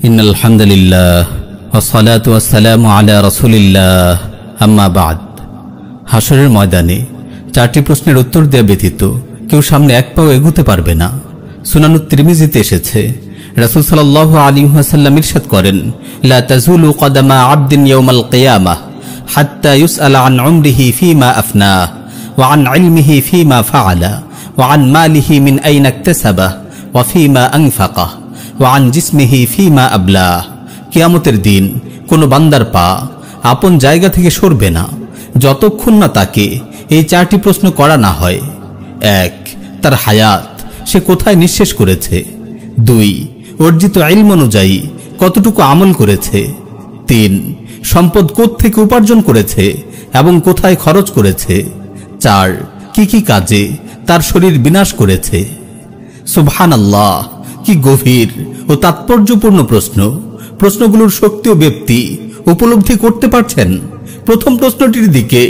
ইন্নাল হামদুলিল্লাহ ওয়াসসালাতু ওয়াসসালামু আলা রাসূলিল্লাহ আম্মা বাদ। হাশরের ময়দানে চারটি প্রশ্নের উত্তর দেয়া ব্যতীত কেউ সামনে এক পাও এগোতে পারবে না। সুনানুত তিরমিজিতে এসেছে, রাসূল সাল্লাল্লাহু আলাইহি ওয়াসাল্লাম ইরশাদ করেন, লা তাজুলু কদামা আবদিন ইয়াউমাল কিয়ামাহ হাত্তা ইউসআলা আন উমরিহি ফীমা আফনাহ ওয়া আন ইলমিহি ফীমা ফাআলা ওয়া আন মালিহি মিন আইনা ইকতাসাবাহ ওয়া ফীমা আনফাকাহ ওয়া আন জিসমিহি ফীমা আবলাহ। কিয়ামতের দিন কোনো বান্দার পা আপন জায়গা থেকে সরবে না যতক্ষণ না তাকে এই চারটি প্রশ্ন করা না হয়। ১. তার হায়াত, সে কোথায় নিঃশেষ করেছে। ২. অর্জিত ইলম অনুযায়ী কতটুকু আমল করেছে। ৩. সম্পদ কোত্থেকে উপার্জন করেছে এবং কোথায় খরচ করেছে। ৪. কি কাজে তার শরীর বিনাশ করেছে। সুবহানাল্লাহ, কি গভীর ও তাৎপর্যপূর্ণ প্রশ্ন। প্রশ্নগুলোর শক্তি ও ব্যাপ্তি উপলব্ধি করতে পারছেন? প্রথম প্রশ্নটির দিকে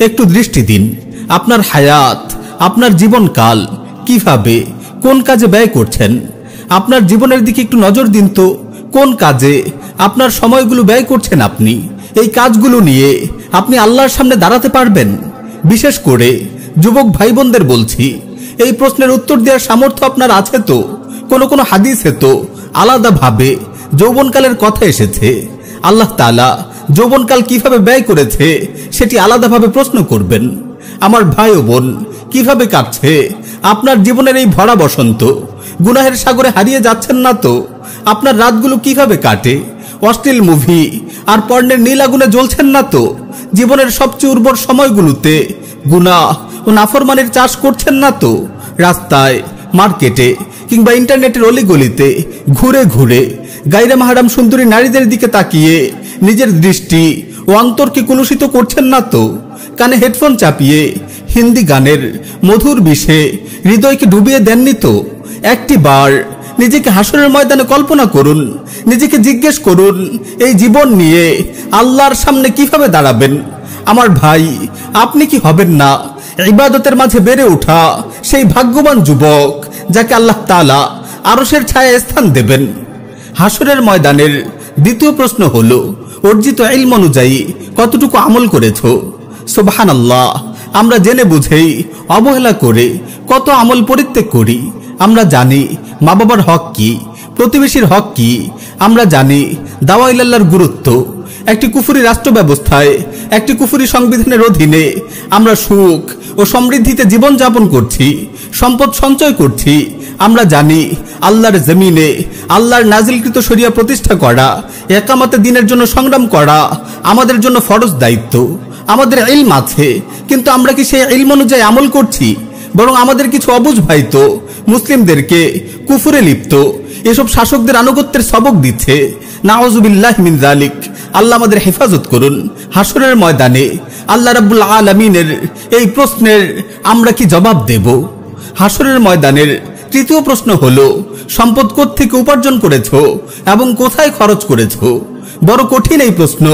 একটু দৃষ্টি দিন। আপনার হায়াত, আপনার জীবনকাল কিভাবে কোন কাজে ব্যয় করছেন? আপনার জীবনের দিকে একটু নজর দিন তো, কোন কাজে আপনার সময়গুলো ব্যয় করছেন আপনি? এই কাজগুলো নিয়ে আপনি আল্লাহর সামনে দাঁড়াতে পারবেন? বিশেষ করে যুবক ভাই বোনদের বলছি, এই প্রশ্নের উত্তর দেওয়ার সামর্থ্য আপনার আছে তো? কোন হাদিসে তো আলাদাভাবে যৌবনকালের কথা এসেছে। আল্লাহ তাআলা যৌবনকাল কিভাবে ব্যয় করেছে সেটি আলাদাভাবে প্রশ্ন করবেন। আমার ভাই ও বোন, কিভাবে কাটছে আপনার জীবনের এই ভরা বসন্ত? গুনাহের সাগরে হারিয়ে যাচ্ছেন না তো? আপনার রাতগুলো কিভাবে কাটে? অশ্লীল মুভি আর পর্নের নীল আগুনে জ্বলছেন না তো? জীবনের সবচেয়ে উর্বর সময়গুলোতে গুনাহ ও নাফরমানের চাষ করছেন না তো? রাস্তায়, মার্কেটে কিংবা ইন্টারনেটের অলিগলিতে ঘুরে ঘুরে গায়রে মাহরাম সুন্দরী নারীদের দিকে তাকিয়ে নিজের দৃষ্টি ও অন্তরকে কলুষিত করছেন না তো? কানে হেডফোন চাপিয়ে হিন্দি গানের মধুর বিষে হৃদয়কে ডুবিয়ে দেননি তো? একটি বার নিজেকে হাসরের ময়দানে কল্পনা করুন, নিজেকে জিজ্ঞেস করুন, এই জীবন নিয়ে আল্লাহর সামনে কিভাবে দাঁড়াবেন? আমার ভাই, আপনি কি হবেন না ইবাদতের মাঝে বেড়ে ওঠা সেই ভাগ্যবান যুবক যাকে আল্লাহ তাআলা আরশের ছায়ায় স্থান দেবেন? হাসরের ময়দানের দ্বিতীয় প্রশ্ন হলো, অর্জিত ইলম অনুযায়ী কতটুকু আমল করেছো। সুবহানাল্লাহ, আমরা জেনে বুঝেই অবহেলা করে কত আমল পরিত্যাগ করি। আমরা জানি মা বাবার হক কি, প্রতিবেশীর হক কি, আমরা জানি দাওয়া ইলাল্লাহর গুরুত্ব। একটি কুফরি রাষ্ট্র ব্যবস্থায়, একটি কুফরি সংবিধানের অধীনে আমরা সুখ ও সমৃদ্ধিতে জীবন যাপন করছি, সম্পদ সঞ্চয় করছি। আমরা জানি আল্লাহর জমিনে আল্লাহর নাজিলকৃত শরিয়া প্রতিষ্ঠা করা, একামতে দিনের জন্য সংগ্রাম করা আমাদের জন্য ফরজ দায়িত্ব। আমাদের ইলম আছে, কিন্তু আমরা কি সেই ইলম অনুযায়ী আমল করছি? বরং আমাদের কিছু অবুঝ ভাই তো মুসলিমদেরকে কুফরে লিপ্ত এসব শাসকদের আনুগত্যের সবক দিচ্ছে। নাউযুবিল্লাহি মিন যালিক। আল্লাহ আমাদের হেফাজত করুন। হাসরের ময়দানে আল্লাহ রাব্বুল আলামিনের এই প্রশ্নের আমরা কি জবাব দেব? হাসরের ময়দানের তৃতীয় প্রশ্ন হলো, সম্পদ কোত্থেকে উপার্জন করেছো এবং কোথায় খরচ করেছো। বড় কঠিন এই প্রশ্ন।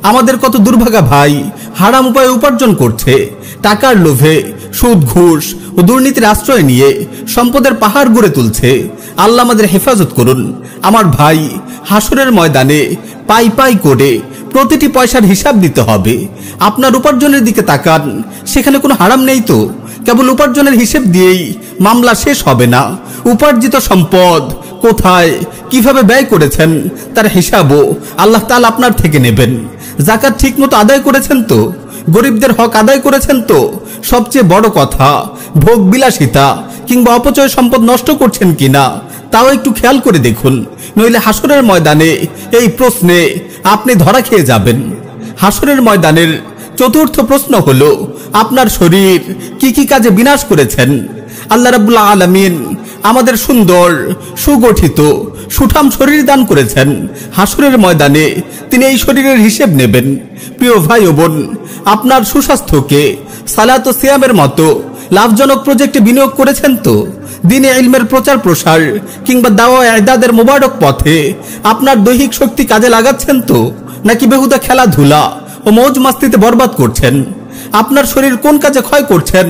আমাদের কত দুর্ভাগা ভাই হারাম উপায়ে উপার্জন করছে, টাকার লোভে সুদ, ঘুষ ও দুর্নীতির আশ্রয় নিয়ে সম্পদের পাহাড় গড়ে তুলছে। আল্লাহ আমাদের হেফাজত করুন। আমার ভাই, হাসরের ময়দানে পাই পাই করে প্রতিটি পয়সার হিসাব দিতে হবে। আপনার উপার্জনের দিকে তাকান, সেখানে কোনো হারাম নেই তো? কেবল উপার্জনের হিসেব দিয়েই মামলা শেষ হবে না। উপার্জিত সম্পদ কোথায় কিভাবে ব্যয় করেছেন তার হিসাবও আল্লাহ তাআলা আপনার থেকে নেবেন। যাকাত ঠিকমতো আদায় করেছেন তো? গরিবদের হক আদায় করেছেন তো? সবচেয়ে বড় কথা, ভোগ বিলাসিতা কিংবা অপচয় সম্পদ নষ্ট করছেন কিনা তাও একটু খেয়াল করে দেখুন, নইলে হাসরের ময়দানে এই প্রশ্নে আপনি ধরা খেয়ে যাবেন। হাসরের ময়দানের চতুর্থ প্রশ্ন হলো, আপনার শরীর কি কাজে বিনাশ করেছেন। আল্লাহ রাব্বুল আলামিন আমাদের সুন্দর, সুগঠিত, সুঠাম শরীর দান করেছেন। হাসরের ময়দানে তিনি এই শরীরের হিসেব নেবেন। প্রিয় ভাই ও বোন, আপনার সুস্বাস্থ্যকে সালাত ও সিয়ামের মতো লাভজনক প্রজেক্টে বিনিয়োগ করেছেন তো? দিনে ইলমের প্রচার প্রসার কিংবা দাওয়া ইদাদের মোবারক পথে আপনার দৈহিক শক্তি কাজে লাগাচ্ছেন তো? নাকি বেহুদা খেলাধুলা ও মৌজ মাস্তিতে বরবাদ করছেন? আপনার শরীর কোন কাজে ক্ষয় করছেন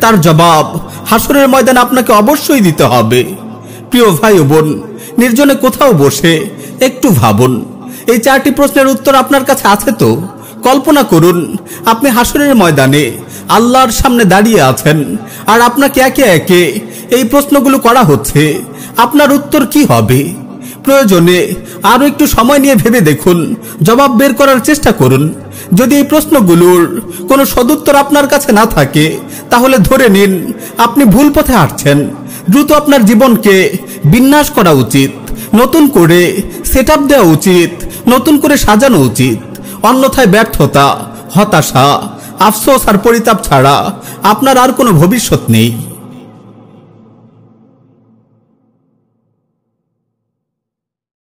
তার জবাব হাসরের ময়দানে আপনাকে অবশ্যই দিতে হবে। প্রিয় ভাই ও বোন, নির্জনে কোথাও বসে একটু ভাবুন, এই 4টি প্রশ্নের উত্তর আপনার কাছে আছে তো? কল্পনা করুন আপনি হাসরের ময়দানে আল্লাহর সামনে দাঁড়িয়ে আছেন আর আপনাকে একে একে এই প্রশ্নগুলো করা হচ্ছে। আপনার উত্তর কি হবে? প্রয়োজনে আরো একটু সময় নিয়ে ভেবে দেখুন, জবাব বের করার চেষ্টা করুন। যদি এই প্রশ্নগুলোর কোনো সদুত্তর আপনার কাছে না থাকে, তাহলে ধরে নিন আপনি ভুল পথে হাঁটছেন। দ্রুত আপনার জীবনকে বিন্যাস করা উচিত, নতুন করে সেট আপ দেওয়া উচিত, নতুন করে সাজানো উচিত। অন্যথায় ব্যর্থতা, হতাশা, আফসোস আর পরিতাপ ছাড়া আপনার আর কোনো ভবিষ্যৎ নেই।